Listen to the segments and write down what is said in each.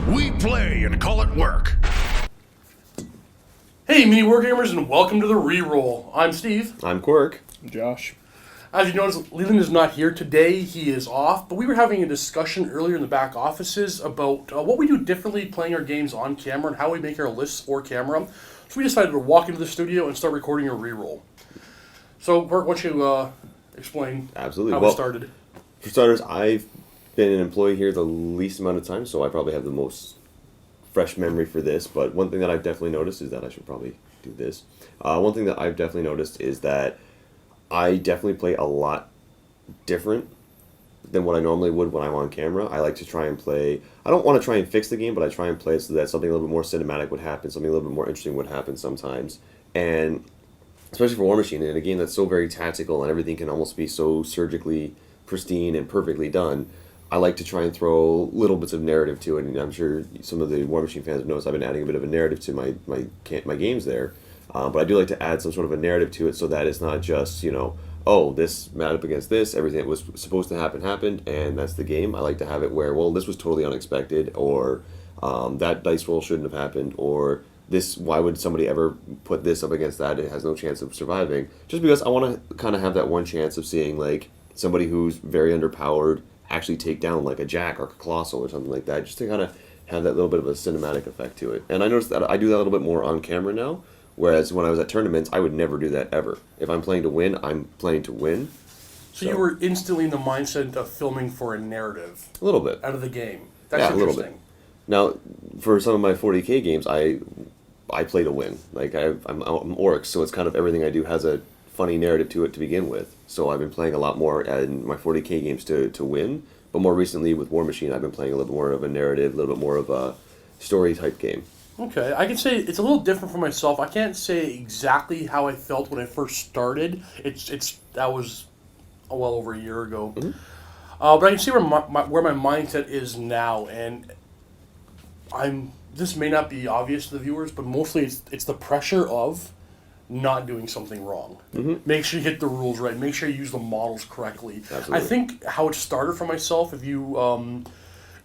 We play and call it work. Hey, MiniWarGamers, and welcome to the Reroll. I'm Steve. I'm Qurik. Josh. As you notice, Leland is not here today. He is off, but we were having a discussion earlier in the back offices about what we do differently playing our games on camera and how we make our lists for camera. So we decided to walk into the studio and start recording a Reroll. So, Qurik, why don't you explain Absolutely. how it started? For starters, I've been an employee here the least amount of time, so I probably have the most fresh memory for this. But one thing that I've definitely noticed is that I should probably do this. One thing that I've definitely noticed is that I definitely play a lot different than what I normally would when I'm on camera. I like to try and play... I don't want to try and fix the game, but I try and play it so that something a little bit more cinematic would happen, something a little bit more interesting would happen sometimes. And especially for War Machine, in a game that's so very tactical and everything can almost be so surgically pristine and perfectly done, I like to try and throw little bits of narrative to it. And I'm sure some of the War Machine fans have noticed I've been adding a bit of a narrative to my games there. But I do like to add some sort of a narrative to it so that it's not just, oh, this matched up against this, everything that was supposed to happen happened, and that's the game. I like to have it where, well, this was totally unexpected, or that dice roll shouldn't have happened, or this, why would somebody ever put this up against that? It has no chance of surviving. Just because I want to kind of have that one chance of seeing, like, somebody who's very underpowered actually take down, like, a Jack or a Colossal or something like that, just to kind of have that little bit of a cinematic effect to it. And I noticed that I do that a little bit more on camera now. Whereas when I was at tournaments, I would never do that ever. If I'm playing to win, I'm playing to win. So you were instantly in the mindset of filming for a narrative. A little bit. Out of the game. That's yeah, interesting. A little bit. Now, for some of my 40K games, I play to win. Like, I'm Oryx, so it's kind of everything I do has a funny narrative to it to begin with. So I've been playing a lot more in my 40K games to win. But more recently with War Machine, I've been playing a little bit more of a narrative, a little bit more of a story-type game. Okay, I can say it's a little different for myself. I can't say exactly how I felt when I first started. That was well over a year ago. Mm-hmm. But I can see where my mindset is now, and this may not be obvious to the viewers, but mostly it's the pressure of not doing something wrong. Mm-hmm. Make sure you hit the rules right. Make sure you use the models correctly. Absolutely. I think how it started for myself, if you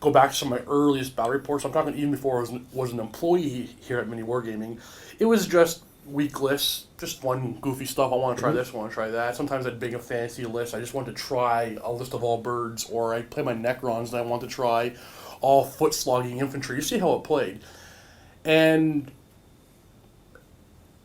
go back to some of my earliest battle reports, I'm talking even before I was an employee here at MiniWarGaming, it was just weak lists, just fun, goofy stuff. I want to try this, I want to try that. Sometimes I'd bring a fancy list. I just want to try a list of all birds, or I play my Necrons and I want to try all foot-slogging infantry. You see how it played. And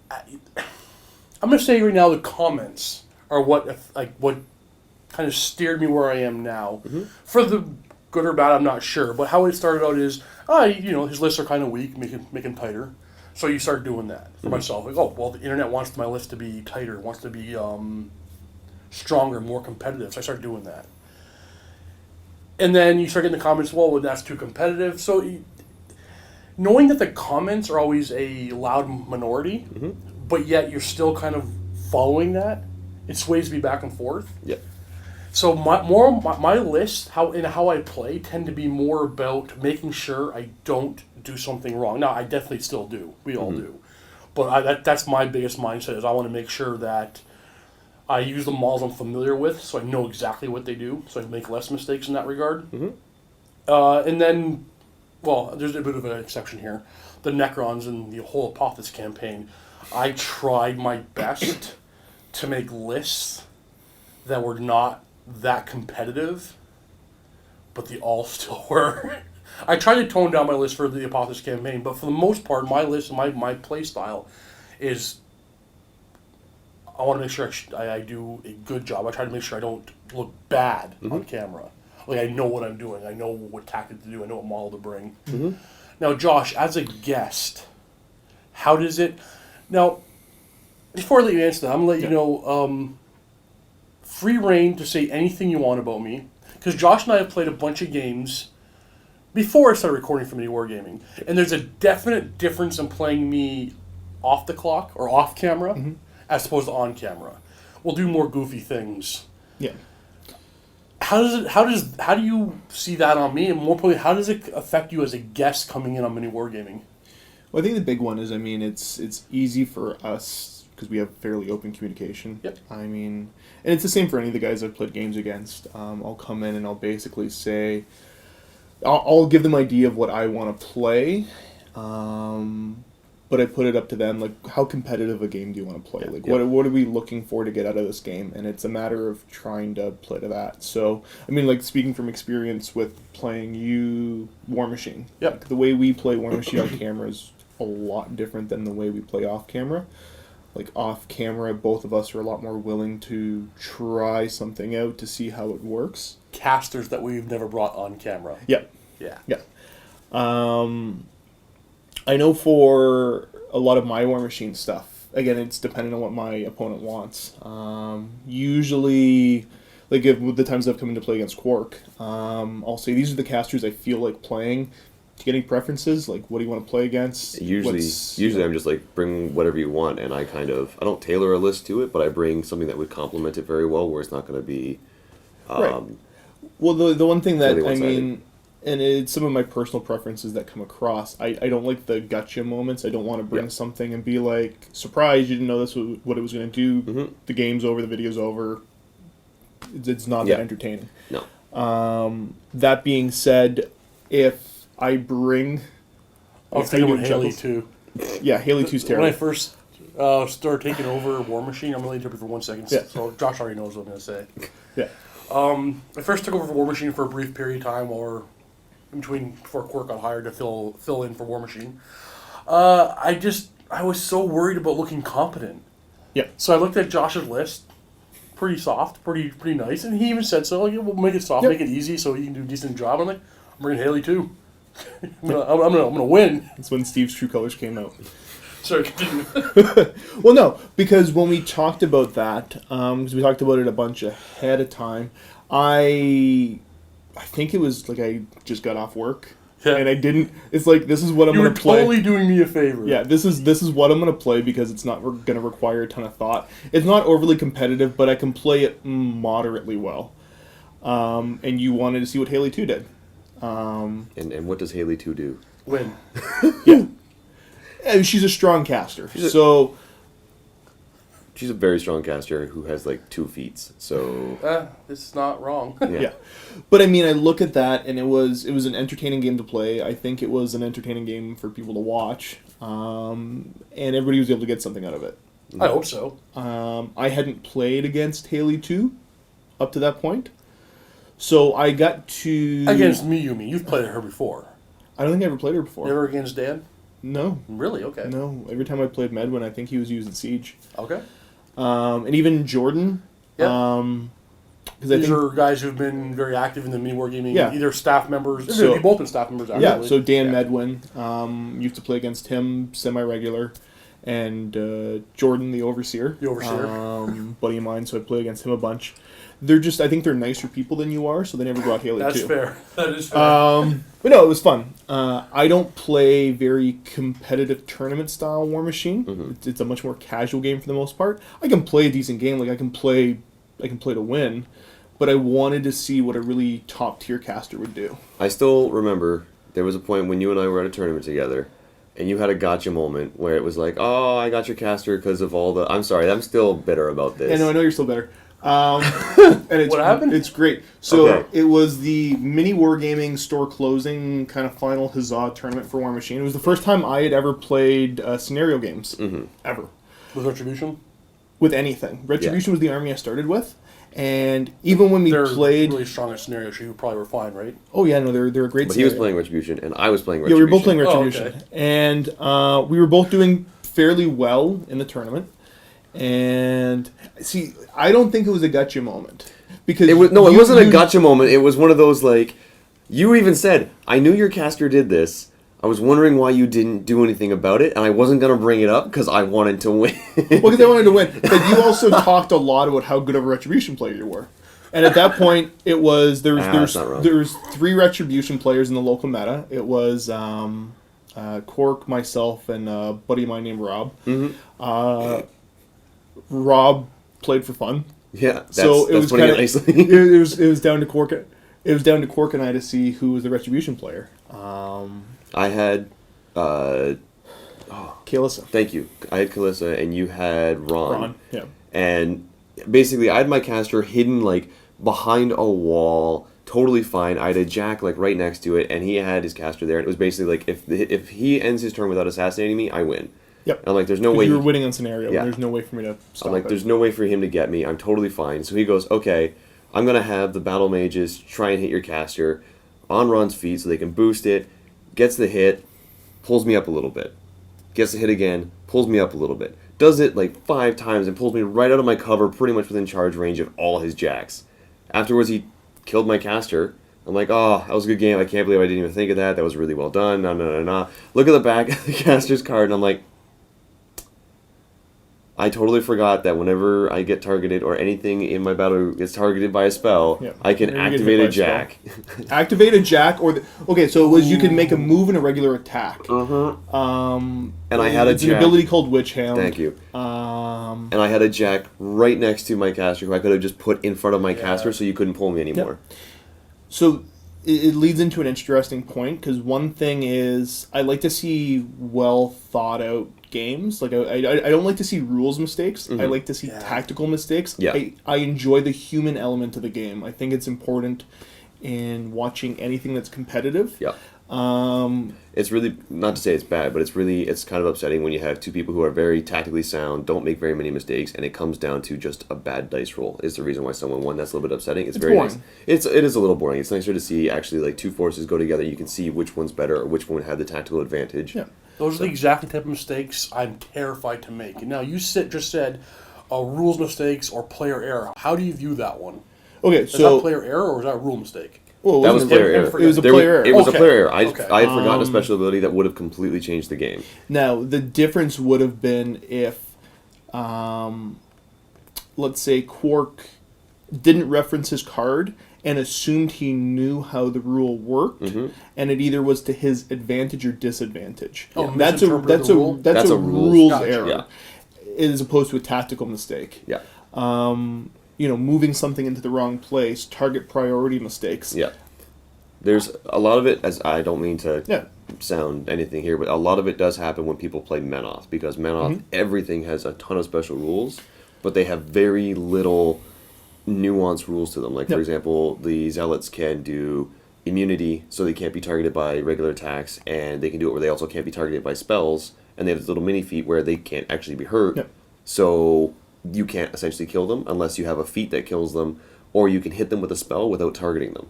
I'm going to say right now the comments are what kind of steered me where I am now. Mm-hmm. For the good or bad, I'm not sure. But how it started out is, his lists are kind of weak, make him tighter. So you start doing that for myself. Like, oh, well, the internet wants my list to be tighter, wants to be stronger, more competitive. So I start doing that. And then you start getting the comments, well, that's too competitive. So knowing that the comments are always a loud minority, but yet you're still kind of following that, it sways me back and forth. Yep. So my lists, how I play, tend to be more about making sure I don't do something wrong. Now, I definitely still do. We all do. But that's my biggest mindset, is I want to make sure that I use the models I'm familiar with, so I know exactly what they do, so I can make less mistakes in that regard. Mm-hmm. And then, well, there's a bit of an exception here. The Necrons and the whole Apophis campaign, I tried my best to make lists that were not that competitive, but they all still were. I tried to tone down my list for the Apophis campaign, but for the most part, my list, my play style is, I want to make sure I do a good job. I try to make sure I don't look bad on camera. Like, I know what I'm doing. I know what tactic to do. I know what model to bring. Mm-hmm. Now, Josh, as a guest, how does it... Now, before I let you answer that, I'm going to let you know... free reign to say anything you want about me, because Josh and I have played a bunch of games before I started recording for MiniWarGaming, and there's a definite difference in playing me off the clock or off camera as opposed to on camera. We'll do more goofy things. Yeah. How do you see that on me, and more importantly, how does it affect you as a guest coming in on MiniWarGaming? Well, I think the big one is, it's easy for us because we have fairly open communication. Yep. And it's the same for any of the guys I've played games against. I'll come in and I'll basically say, I'll give them an idea of what I want to play, but I put it up to them, like, how competitive a game do you want to play? Like, what are we looking for to get out of this game? And it's a matter of trying to play to that. So, I mean, like, speaking from experience with playing War Machine. Yep. Like, the way we play War Machine on camera is a lot different than the way we play off camera. Like, off camera, both of us are a lot more willing to try something out to see how it works. Casters that we've never brought on camera. Yeah. Yeah. Yeah. I know for a lot of my War Machine stuff, again, it's dependent on what my opponent wants. Usually, like, with the times I've come in to play against Qurik, I'll say these are the casters I feel like playing. Getting preferences, like, what do you want to play against? Usually I'm just like, bring whatever you want, and I don't tailor a list to it, but I bring something that would complement it very well, where it's not going to be... right. Well, the one thing that, really I mean, and it's some of my personal preferences that come across, I don't like the gotcha moments. I don't want to bring something and be like, surprise, you didn't know this was what it was going to do. Mm-hmm. The game's over, the video's over. It's not that entertaining. No. That being said, if I bring... I was thinking about Haley too. Yeah, Haley 2's terrible. When I first started taking over War Machine, I'm really interrupting for 1 second, so Josh already knows what I'm going to say. Yeah. I first took over War Machine for a brief period of time, or in between before Quirk got hired to fill in for War Machine. I was so worried about looking competent. Yeah. So I looked at Josh's list, pretty soft, pretty nice, and he even said so. Like, we'll make it soft, make it easy, so you can do a decent job. I'm like, I'm bringing Haley too. I'm gonna win. That's when Steve's True Colors came out. Sorry, continue. Well, no, because when we talked about that, because we talked about it a bunch ahead of time, I think it was like I just got off work, and I didn't. It's like, this is what I'm going to play. You were totally doing me a favor. Yeah, this is what I'm going to play because it's not going to require a ton of thought. It's not overly competitive, but I can play it moderately well. And you wanted to see what Haley 2 did. And what does Haley 2 do? Win. Yeah. And she's a strong caster. She's a very strong caster who has like 2 feats. So it's not wrong. Yeah. But I mean, I look at that, and it was an entertaining game to play. I think it was an entertaining game for people to watch, and everybody was able to get something out of it. I hope so. I hadn't played against Haley 2 up to that point, so I got to Against Miyumi. You've played her before. I don't think I ever played her before. Never against Dan? No. Really? Okay. No. Every time I played Medwin, I think he was using Siege. Okay. And even Jordan. Yeah. Because These are guys who've been very active in the MiniWarGaming, either staff members. So, You've both been staff members, actually. Yeah, so Dan Medwin, used to play against him semi-regular, and Jordan, the Overseer. The Overseer. Buddy of mine, so I play against him a bunch. I think they're nicer people than you are, so they never brought Haley That's too. fair. That is fair. But no, it was fun. I don't play very competitive tournament-style War Machine. Mm-hmm. It's a much more casual game for the most part. I can play a decent game, like I can play to win, but I wanted to see what a really top-tier caster would do. I still remember there was a point when you and I were at a tournament together, and you had a gotcha moment where it was like, oh, I got your caster because of all the... I'm sorry, I'm still bitter about this. Yeah, no, I know you're still better. And what happened? It's great. So It was the MiniWarGaming store closing kind of final huzzah tournament for War Machine. It was the first time I had ever played scenario games. Mm-hmm. Ever. With Retribution? With anything. Retribution was the army I started with. And even when we played... They're really strong at scenario, so you probably were fine, right? Oh, yeah, no, they're a great But scenario. he was playing Retribution, and I was playing Retribution. Yeah, we were both playing Retribution. Oh, okay. And we were both doing fairly well in the tournament. And, see, I don't think it was a gotcha moment. Because it wasn't a gotcha moment. It was one of those, like... You even said, I knew your caster did this. I was wondering why you didn't do anything about it, and I wasn't going to bring it up because I wanted to win. Well, because I wanted to win. But you also talked a lot about how good of a Retribution player you were. And at that point, it was... There was 3 Retribution players in the local meta. It was Quirk, myself, and a buddy of mine named Rob. Mm-hmm. Rob played for fun. Yeah, that's was putting it nicely. it was down to Quirk. It was down to Quirk and I to see who was the Retribution player. I had Kalissa. Thank you. I had Kalissa, and you had Ron. Yeah. And basically, I had my caster hidden like behind a wall, totally fine. I had a jack like right next to it, and he had his caster there. And it was basically like if he ends his turn without assassinating me, I win. Yep. And I'm like, there's no way you were winning on scenario. Yeah. And there's no way for me to stop I'm like, it. there's no way for him to get me. I'm totally fine. So he goes, okay, I'm gonna have the battle mages try and hit your caster on Ron's feet so they can boost it. Gets the hit, pulls me up a little bit. Gets the hit again, pulls me up a little bit. Does it like 5 times and pulls me right out of my cover, pretty much within charge range of all his jacks. Afterwards, he killed my caster. I'm like, oh, that was a good game. I can't believe I didn't even think of that. That was really well done. No. Look at the back of the caster's card, and I'm like, I totally forgot that whenever I get targeted or anything in my battle gets targeted by a spell, I can activate a jack. Activate a jack, okay. So it was you can make a move and a regular attack. And I had a it's jack. an ability called Witch Hound. Thank you. And I had a jack right next to my caster who I could have just put in front of my caster so you couldn't pull me anymore. Yep. So it leads into an interesting point, because one thing is I like to see well thought out games. Like I don't like to see rules mistakes. I like to see tactical mistakes. Yeah. I enjoy the human element of the game. I think it's important in watching anything that's competitive. Yeah. It's really, not to say it's bad, but it's kind of upsetting when you have two people who are very tactically sound, don't make very many mistakes, and it comes down to just a bad dice roll is the reason why someone won. That's a little bit upsetting. It's very boring. Nice. It is a little boring. It's nicer to see actually like two forces go together. You can see which one's better or which one had the tactical advantage. Yeah. Those are the exact type of mistakes I'm terrified to make. Now, you just said rules mistakes or player error. How do you view that one? Okay, Is that player error or is that a rule mistake? Well, that was player error. It was a player error. It was a Okay. player error. I Okay. had forgotten a special ability that would have completely changed the game. Now, the difference would have been if, let's say, Qurik didn't reference his card and assumed he knew how the rule worked, and it either was to his advantage or disadvantage. Oh, that's a misinterpreted the rule? that's a rules. rules Gotcha. error, Yeah. as opposed to a tactical mistake. Yeah. Moving something into the wrong place, target priority mistakes. Yeah. There's a lot of it, as I don't mean to sound anything here, but a lot of it does happen when people play Menoth, because Menoth, everything has a ton of special rules, but they have very little nuanced rules to them. Like, for example, the Zealots can do immunity, so they can't be targeted by regular attacks, and they can do it where they also can't be targeted by spells, and they have this little mini feat where they can't actually be hurt, so you can't essentially kill them unless you have a feat that kills them, or you can hit them with a spell without targeting them.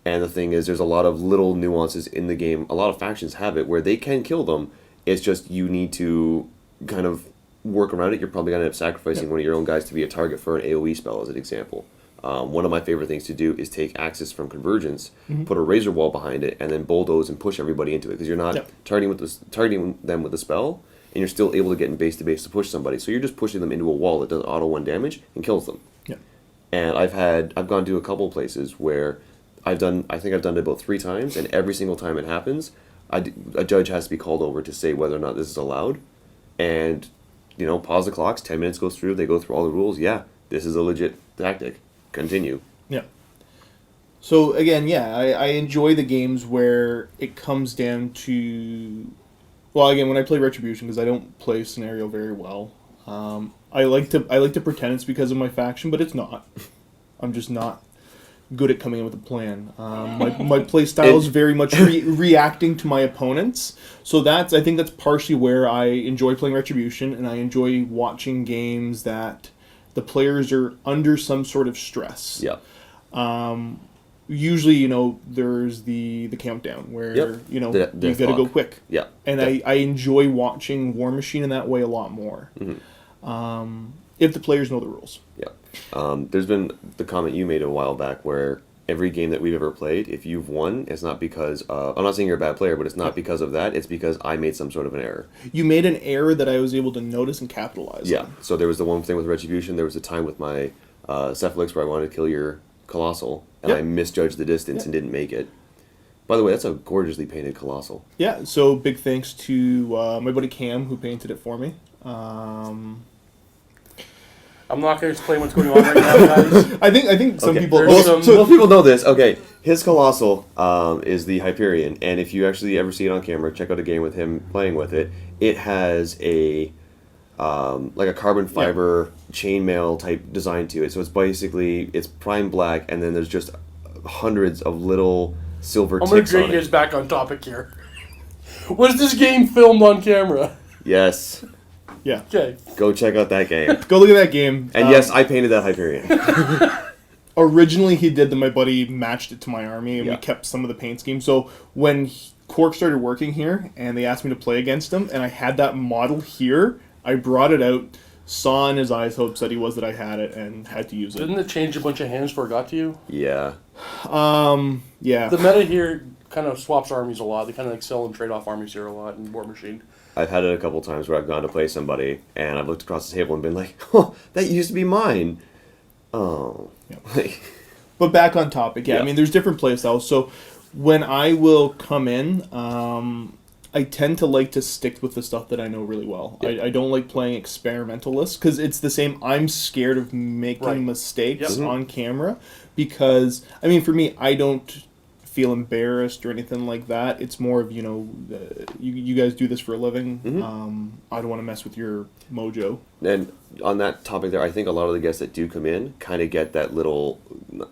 And the thing is, there's a lot of little nuances in the game. A lot of factions have it where they can kill them. It's just you need to kind of work around it. You're probably going to end up sacrificing one of your own guys to be a target for an AoE spell, as an example. One of my favorite things to do is take Axis from Convergence, put a Razor Wall behind it, and then bulldoze and push everybody into it. Because you're not targeting them with the spell, and you're still able to get in base to base to push somebody. So you're just pushing them into a wall that does auto 1 damage and kills them. Yeah. And I've gone to a couple places where I think I've done it about 3 times, and every single time it happens, a judge has to be called over to say whether or not this is allowed. And, pause the clocks, 10 minutes goes through, they go through all the rules. Yeah, this is a legit tactic. Continue. Yeah. So, again, I enjoy the games where it comes down to... Well, again, when I play Retribution, because I don't play scenario very well, I like to pretend it's because of my faction, but it's not. I'm just not good at coming in with a plan. My play style is very much reacting to my opponents. So I think that's partially where I enjoy playing Retribution, and I enjoy watching games that the players are under some sort of stress. Yeah. Usually, there's the countdown where, you got to go quick. Yeah. And I enjoy watching War Machine in that way a lot more. If the players know the rules. Yeah. There's been the comment you made a while back where every game that we've ever played, if you've won, it's not because I'm not saying you're a bad player, but it's not because of that. It's because I made some sort of an error. You made an error that I was able to notice and capitalize on. So there was the one thing with Retribution. There was a time with my Cephalix where I wanted to kill your Colossal, and I misjudged the distance and didn't make it. By the way, that's a gorgeously painted Colossal. Yeah, so big thanks to my buddy Cam who painted it for me. I'm not going to explain what's going on right now, guys. I think some people... There's Most people know this. Okay, his Colossal is the Hyperion, and if you actually ever see it on camera, check out a game with him playing with it. It has a like a carbon fiber chainmail type design to it. So it's basically, it's prime black, and then there's just hundreds of little silver I'm gonna ticks drag on you it. guys back on topic here. Was this game filmed on camera? Yes. Yeah. Okay. Go check out that game. Go look at that game. And yes, I painted that Hyperion. Originally, he did that. My buddy matched it to my army, and we Yeah. kept some of the paint schemes. So when Quirk started working here, and they asked me to play against him, and I had that model here, I brought it out, saw in his eyes how upset he was that I had it, and had to use it. Didn't it change a bunch of hands before it got to you? Yeah. Yeah. The meta here kind of swaps armies a lot. They kind of like sell and trade off armies here a lot in War Machine. I've had it a couple times where I've gone to play somebody, and I've looked across the table and been like, oh, that used to be mine. Oh. Yep. But back on topic, yeah. Yeah. I mean, there's different play styles. So when I will come in, I tend to like to stick with the stuff that I know really well. Yeah. I don't like playing experimentalists because it's the same. I'm scared of making Right. mistakes Yep. on camera because, I mean, for me, I don't feel embarrassed or anything like that. It's more of, you guys do this for a living. I don't want to mess with your mojo. And on that topic there, I think a lot of the guests that do come in kind of get that little,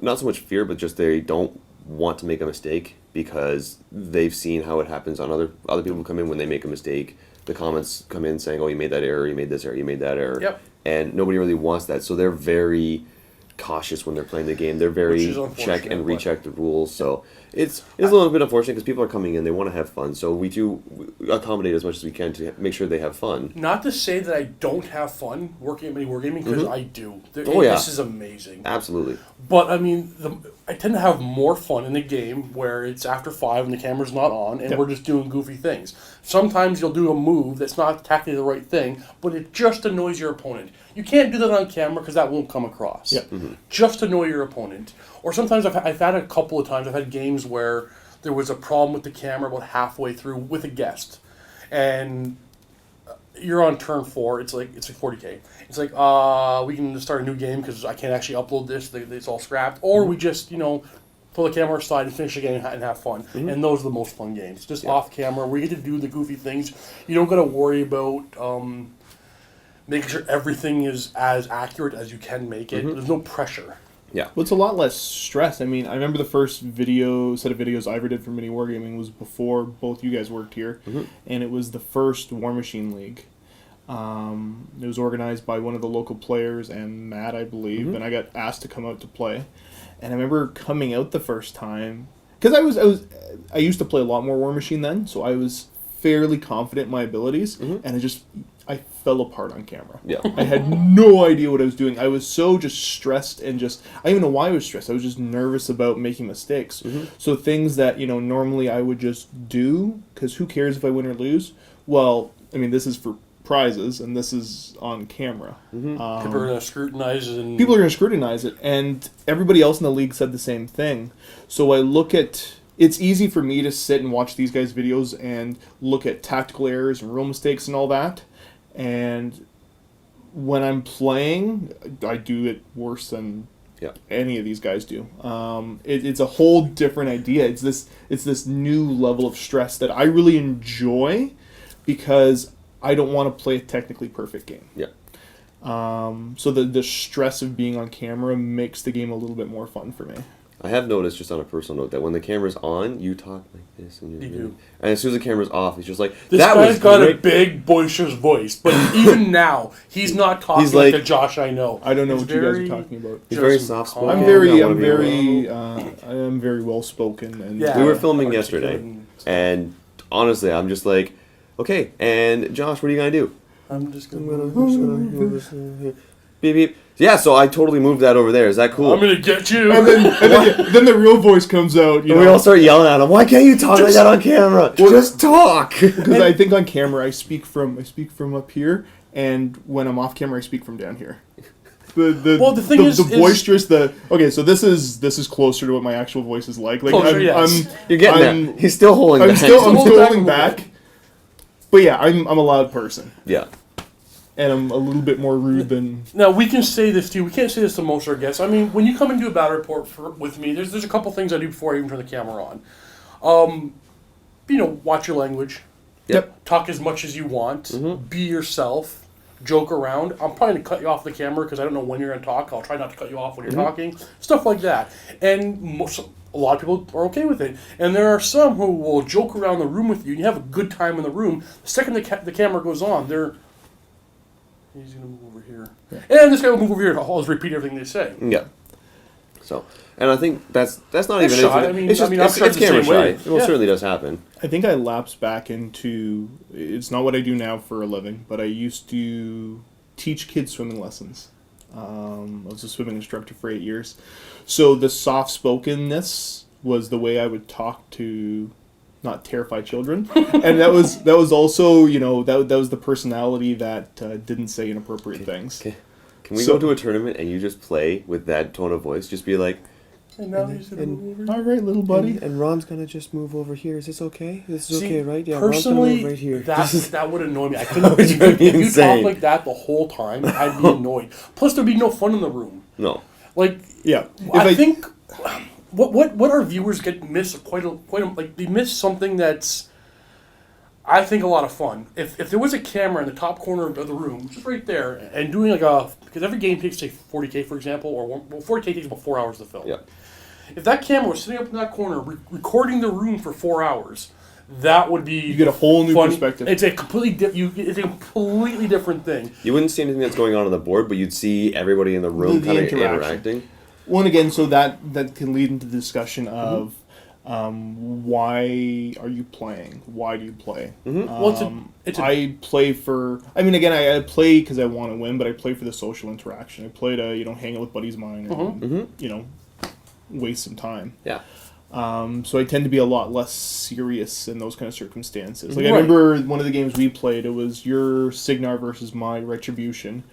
not so much fear, but just they don't want to make a mistake because they've seen how it happens on other people who come in when they make a mistake. The comments come in saying, oh, you made that error, you made this error, you made that error. Yep. And nobody really wants that. So they're very cautious when they're playing the game. They're Which very is unfortunate, check and but- recheck the rules. So it's a little bit unfortunate because people are coming in, they want to have fun. So we do accommodate as much as we can to make sure they have fun. Not to say that I don't have fun working at MiniWarGaming, because I do. Oh, yeah. This is amazing. Absolutely. But, I mean, I tend to have more fun in the game where it's after 5 and the camera's not on and Yep. we're just doing goofy things. Sometimes you'll do a move that's not technically the right thing, but it just annoys your opponent. You can't do that on camera because that won't come across. Yep. Just annoy your opponent. Or sometimes I've had a couple of times, I've had games where there was a problem with the camera about halfway through with a guest. And you're on turn 4, it's like 40k. It's like, we can start a new game because I can't actually upload this, it's all scrapped. Or we just, pull the camera aside and finish the game and have fun. And those are the most fun games. Just off camera, where you get to do the goofy things. You don't got to worry about making sure everything is as accurate as you can make it. There's no pressure. Yeah. Well, it's a lot less stress. I mean, I remember the first set of videos I ever did for MiniWarGaming was before both you guys worked here, and it was the first War Machine League. It was organized by one of the local players and Matt, I believe, and I got asked to come out to play. And I remember coming out the first time because I used to play a lot more War Machine then, so I was fairly confident in my abilities, and I fell apart on camera. Yeah. I had no idea what I was doing. I was so just stressed and I don't even know why I was stressed. I was just nervous about making mistakes. So things that, normally I would just do, because who cares if I win or lose? Well, I mean, this is for prizes, and this is on camera. People are going to scrutinize it. And People are going to scrutinize it, and everybody else in the league said the same thing. So I look at... It's easy for me to sit and watch these guys' videos and look at tactical errors and rule mistakes and all that. And when I'm playing, I do it worse than any of these guys do. It's a whole different idea. It's this new level of stress that I really enjoy because I don't want to play a technically perfect game. Yeah. So the stress of being on camera makes the game a little bit more fun for me. I have noticed, just on a personal note, that when the camera's on, you talk like this, and You do. and as soon as the camera's off, it's just like This that guy's was got great. a big, boisterous voice, but even now, he's not talking He's like the like- Josh I know. I don't know He's what you guys very- are talking about. He's very just soft calm. spoken. I am very well spoken, and Yeah. We were filming Articulate yesterday, and stuff. and honestly, I'm just like, okay, and Josh, what are you gonna do? I'm just gonna move this beep beep. Yeah, so I totally moved that over there. Is that cool? I'm gonna get you. and then the real voice comes out. And we all start yelling at him. Why can't you talk like that on camera? Just talk. Because I think on camera I speak from up here, and when I'm off camera I speak from down here. Well, the thing is- boisterous. So this is closer to what my actual voice is like. Like Closer, yes. You're getting there. He's still holding I'm back. still Hold back a holding little back. bit. But yeah, I'm a loud person, Yeah. and I'm a little bit more rude than. Now, we can say this too. We can't say this to most of our guests. I mean, when you come and do a battle report with me, there's a couple things I do before I even turn the camera on. Watch your language. Yep. Talk as much as you want. Be yourself. Joke around. I'm probably going to cut you off the camera because I don't know when you're going to talk. I'll try not to cut you off when you're talking. Stuff like that. And A lot of people are okay with it. And there are some who will joke around the room with you, and you have a good time in the room. The second the camera goes on, he's going to move over here. Yeah. And this guy will move over here. I'll always repeat everything they say. Yeah. So, and I think that's not even shy. anything. It's camera shy. It certainly does happen. I think I lapsed back into, it's not what I do now for a living, but I used to teach kids swimming lessons. I was a swimming instructor for 8 years. So the soft-spokenness was the way I would talk to not terrify children. And that was also, that was the personality that didn't say inappropriate things. Okay. Can we go to a tournament and you just play with that tone of voice? Just be like, and now he's going to move over. All right, little buddy. And Ron's going to just move over here. Is this okay? This is See, okay, right? Yeah, personally, Ron's move right here. That would annoy me. I couldn't. If you talk like that the whole time, I'd be annoyed. Plus, there'd be no fun in the room. No. Like, yeah. I think what our viewers miss they miss something that's, I think, a lot of fun. If there was a camera in the top corner of the room, just right there, and doing because every game takes, say, 40K, for example, or 40K takes about 4 hours to film. Yeah. If that camera was sitting up in that corner recording the room for 4 hours, that would be you get a whole new perspective. It's a completely different thing. You wouldn't see anything that's going on the board, but you'd see everybody in the room kind of interacting. Well, and again, so that can lead into the discussion of why are you playing? Why do you play? Well, I play for. I mean, again, I play because I want to win, but I play for the social interaction. I play to hang out with buddies of mine and waste some time. Yeah. So I tend to be a lot less serious in those kind of circumstances. Like I remember one of the games we played. It was your Signar versus my Retribution,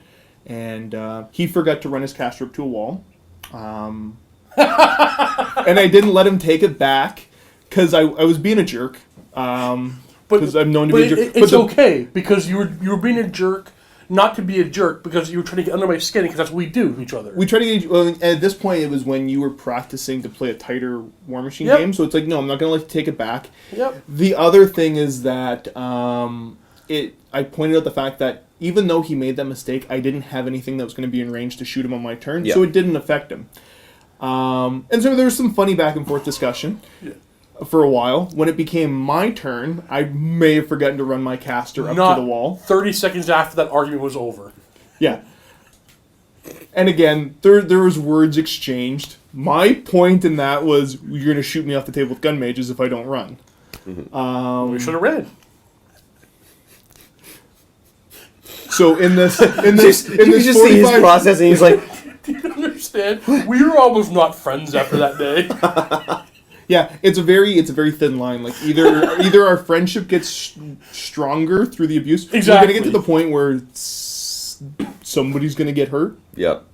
and he forgot to run his caster up to a wall. And I didn't let him take it back because I was being a jerk. Because I'm known to be a jerk. It's okay because you were being a jerk, not to be a jerk because you were trying to get under my skin because that's what we do to each other. We try to get. Well, at this point, it was when you were practicing to play a tighter War Machine game. So it's like, no, I'm not going to let you take it back. Yep. The other thing is that I pointed out the fact that even though he made that mistake, I didn't have anything that was going to be in range to shoot him on my turn, so it didn't affect him. And so there was some funny back and forth discussion for a while. When it became my turn, I may have forgotten to run my caster up to the wall. 30 seconds after that argument was over. Yeah. And again, there was words exchanged. My point in that was, you're going to shoot me off the table with gun mages if I don't run. We should have read. So in this you just see his process, and he's like, Do you understand? We were almost not friends after that day. Yeah, it's a very thin line. Like either our friendship gets stronger through the abuse. Exactly. We're gonna get to the point where somebody's gonna get hurt. Yep.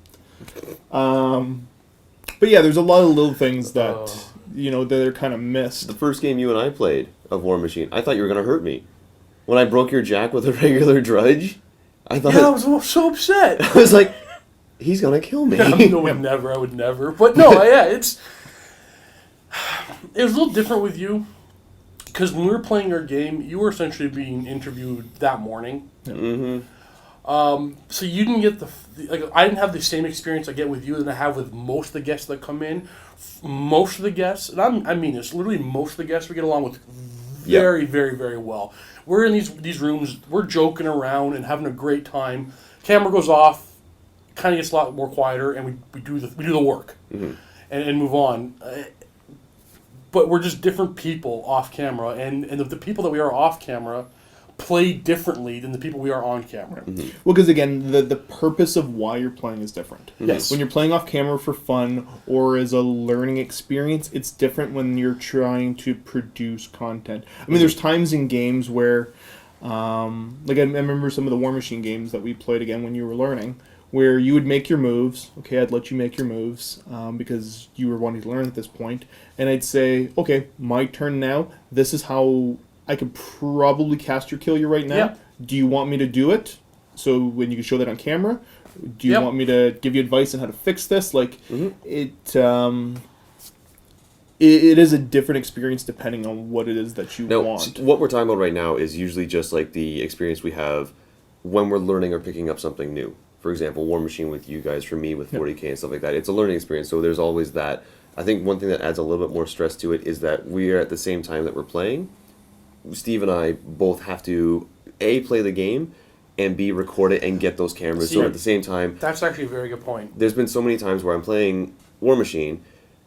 But yeah, there's a lot of little things that that are kind of missed. The first game you and I played of War Machine, I thought you were gonna hurt me. When I broke your jack with a regular drudge, I thought I was so upset. I was like, he's gonna kill me. No, I would never. But no, it was a little different with you because when we were playing our game, you were essentially being interviewed that morning. Mm-hmm. So you didn't get I didn't have the same experience I get with you than I have with most of the guests that come in. Most of the guests, and I mean this, literally most of the guests we get along with very, very, very well. We're in these rooms, we're joking around and having a great time. Camera goes off, kind of gets a lot more quieter, and we do the work and move on. But we're just different people off camera, and the people that we are off camera play differently than the people we are on camera. Mm-hmm. Well, because again, the purpose of why you're playing is different. Yes. When you're playing off camera for fun or as a learning experience, it's different when you're trying to produce content. I mean, there's times in games where, like I remember some of the War Machine games that we played again when you were learning, where you would make your moves. Okay, I'd let you make your moves because you were wanting to learn at this point, and I'd say, okay, my turn now. This is how I could probably caster kill you right now. Yep. Do you want me to do it? So when you can show that on camera, do you want me to give you advice on how to fix this? Like it is a different experience depending on what it is that you want. What we're talking about right now is usually just like the experience we have when we're learning or picking up something new. For example, War Machine with you guys, for me with 40K and stuff like that. It's a learning experience, so there's always that I think one thing that adds a little bit more stress to it is that we are at the same time that we're playing. Steve and I both have to A, play the game, and B, record it and get those cameras. So at the same time, That's actually a very good point. there's been so many times where I'm playing War Machine,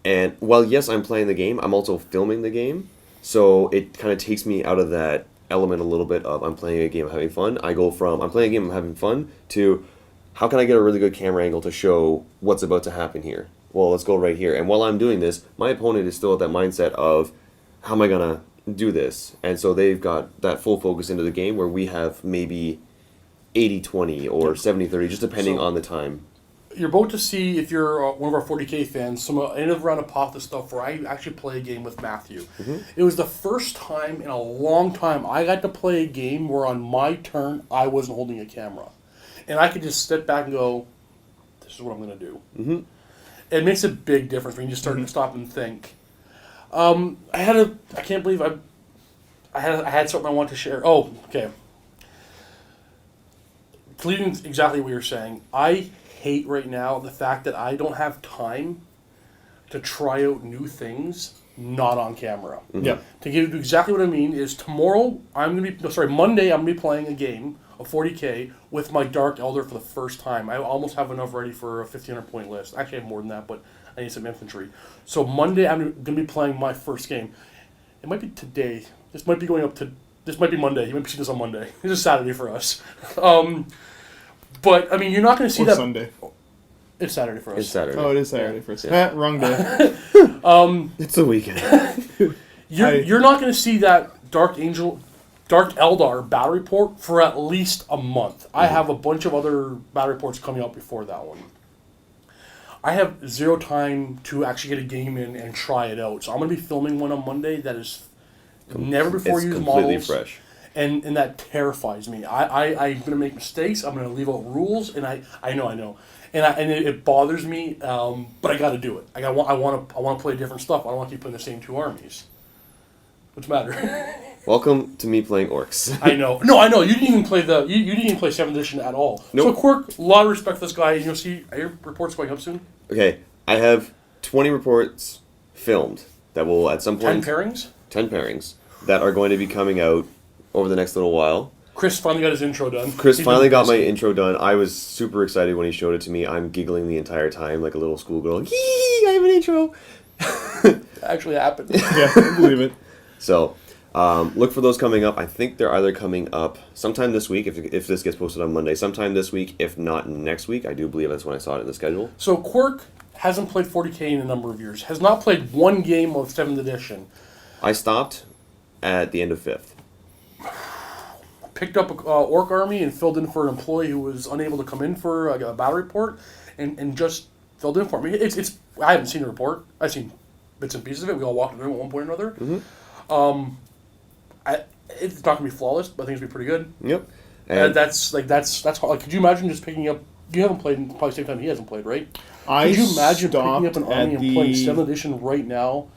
and while yes, I'm playing the game, I'm also filming the game. So it kind of takes me out of that element a little bit of I'm playing a game, I'm having fun. I go from I'm playing a game, I'm having fun, to how can I get a really good camera angle to show what's about to happen here? Well, let's go right here. And while I'm doing this, my opponent is still at that mindset of how am I going to do this? And so they've got that full focus into the game where we have maybe 80-20 or 70-30, just depending So- on the time. You're about to see, if you're one of our 40K fans, some end of round of pop the stuff where I actually play a game with Matthew. It was the first time in a long time I got to play a game where on my turn I wasn't holding a camera. And I could just step back and go, this is what I'm going to do. Mm-hmm. It makes a big difference when you just start to stop and think. I can't believe I had something I wanted to share. Oh, okay. Leading exactly what you're saying, I hate right now the fact that I don't have time to try out new things not on camera. Yeah. To give you exactly what I mean is Monday I'm gonna be playing a game of 40K with my Dark Elder for the first time. I almost have enough ready for a 1,500 point list. Actually, I have more than that, but I need some infantry. So Monday I'm gonna be playing my first game. It might be today. This might be Monday. You might be seeing this on Monday. This is Saturday for us. But I mean, you're not going to see Or that. Sunday. It's Saturday for us. It's Saturday. Oh, it is Saturday first. Yeah. Wrong day. It's the weekend. You're not going to see that Dark Eldar battle report for at least a month. I have a bunch of other battle reports coming out before that one. I have zero time to actually get a game in and try it out. So I'm going to be filming one on Monday that is never before It's used completely models. fresh. And that terrifies me. I'm going to make mistakes. I'm going to leave out rules, and I know, and it bothers me. But I got to do it. I want to play different stuff. I don't want to keep playing the same two armies. What's the matter? Welcome to me playing orcs. I know. No, I know. You didn't even play you didn't even play 7th edition at all. Nope. So Quirk, a lot of respect for this guy. And you'll see your reports going up soon. Okay, I have 20 reports filmed that will at some 10 point 10 10 pairings that are going to be coming out over the next little while. Chris finally got his intro done. Chris He's finally been got my busy. intro done. I was super excited when he showed it to me. I'm giggling the entire time like a little schoolgirl. Yee, I have an intro. Actually happened. Yeah, I believe it. So, look for those coming up. I think they're either coming up sometime this week, if this gets posted on Monday, sometime this week, if not next week. I do believe that's when I saw it in the schedule. So Quirk hasn't played 40K in a number of years. Has not played one game of 7th edition. I stopped at the end of 5th. Picked up a orc army and filled in for an employee who was unable to come in for a battle report, and just filled in for me. It's I haven't seen the report. I've seen bits and pieces of it. We all walked in the room at one point or another. Mm-hmm. It's not gonna be flawless, but I think it's gonna be pretty good. Yep. And And that's hard. Like, could you imagine just picking up? You haven't played in probably the same time he hasn't played, right? I Could you imagine picking up stopped an army at and playing the 7th edition right now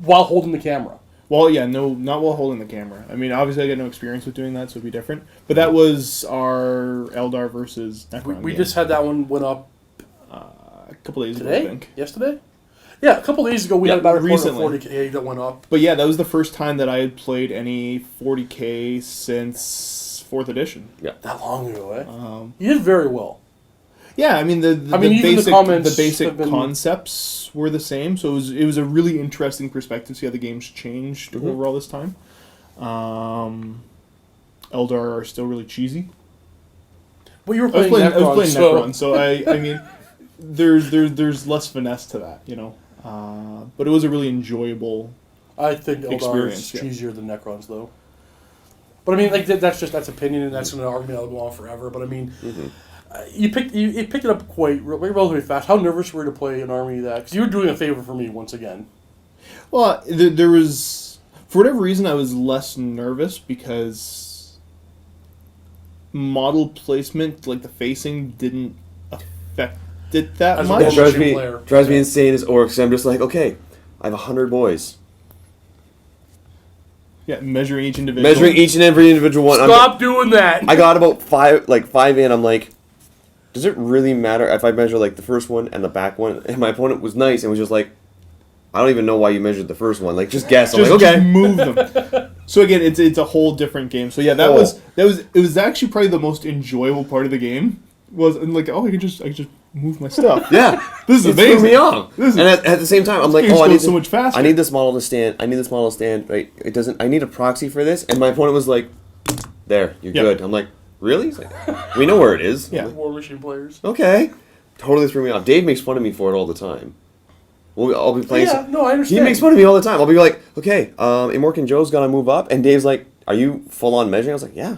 while holding the camera? Well, yeah, no, not while holding the camera. I mean, obviously, I got no experience with doing that, so it'd be different. But that was our Eldar versus Necron We game. just had that one went up a couple days ago, today. I think. Yesterday? Yeah, a couple days ago we Yeah, had a battle report of recently. 40K that went up. But yeah, that was the first time that I had played any 40K since 4th edition. That long ago, eh? You did very well. Yeah, I mean the I mean, even the basic comments the basic have been- concepts were the same, so it was a really interesting perspective to see how the game's changed over all this time. Eldar are still really cheesy. Well, you were I was playing playing Necron, so Necron, so I mean, there's less finesse to that, you know. But it was a really enjoyable. I think Eldar is Experience, yeah. cheesier than Necrons, though. But I mean, like that's opinion, and that's an argument that'll go on forever. But I mean, you picked it up relatively fast. How nervous were you to play an army that? Because you were doing a favor for me once again. Well, there was, for whatever reason, I was less nervous because model placement, like the facing, didn't affect it that As a much. it drives me player. drives me insane as orcs. I'm just like, okay, I have 100 boys. Yeah, measuring each individual. Measuring each and every individual one. Stop doing that. I got about five in. I'm like, does it really matter if I measure like the first one and the back one? And my opponent was nice and was just like, I don't even know why you measured the first one. Like, just guess. I'm Just, like, okay. just move them. So again, it's a whole different game. So yeah, that was it was actually probably the most enjoyable part of the game. Was like, oh, I can just move my stuff. Yeah, This is it amazing. threw me off. This is- And at the same time, I'm like, game's oh, I going need so much faster. I need this model to stand. I need this model to stand. Right? It doesn't. I need a proxy for this. And my opponent was like, there, you're Yeah. good. I'm like, really? He's like, we know where it is. Yeah. War Machine players. Okay. Totally threw me off. Dave makes fun of me for it all the time. I'll be playing. Yeah, no, I He understand. makes fun of me all the time. I'll be like, okay, Immortan Joe's got to move up, and Dave's like, are you full on measuring? I was like, yeah,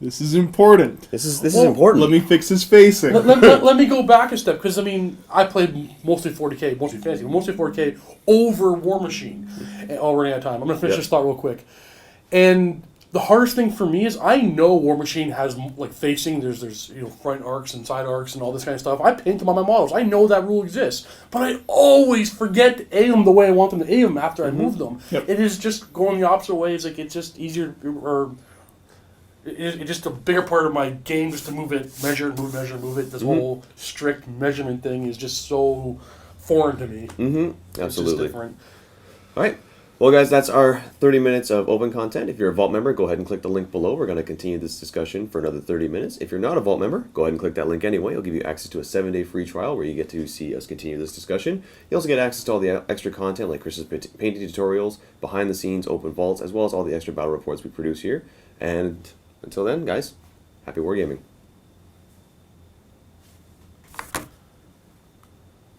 This is important. this is important. Let me fix his facing. Let me go back a step, because I mean, I played mostly 40k, mostly fantasy, but mostly 40k over War Machine. And running out of time. I'm gonna finish this thought real quick. And the hardest thing for me is I know War Machine has like facing. There's front arcs and side arcs and all this kind of stuff. I paint them on my models. I know that rule exists, but I always forget to aim them the way I want them to aim them after I move them. Yep. It is just going the opposite way. It's like it's just easier or. It's just a bigger part of my game just to move it, measure it, move it. This whole strict measurement thing is just so foreign to me. Mm-hmm. It's Absolutely. just different. All right. Well, guys, that's our 30 minutes of open content. If you're a Vault member, go ahead and click the link below. We're going to continue this discussion for another 30 minutes. If you're not a Vault member, go ahead and click that link anyway. It'll give you access to a 7-day free trial where you get to see us continue this discussion. You also get access to all the extra content like Chris's painting tutorials, behind the scenes open vaults, as well as all the extra battle reports we produce here. And until then, guys, happy wargaming.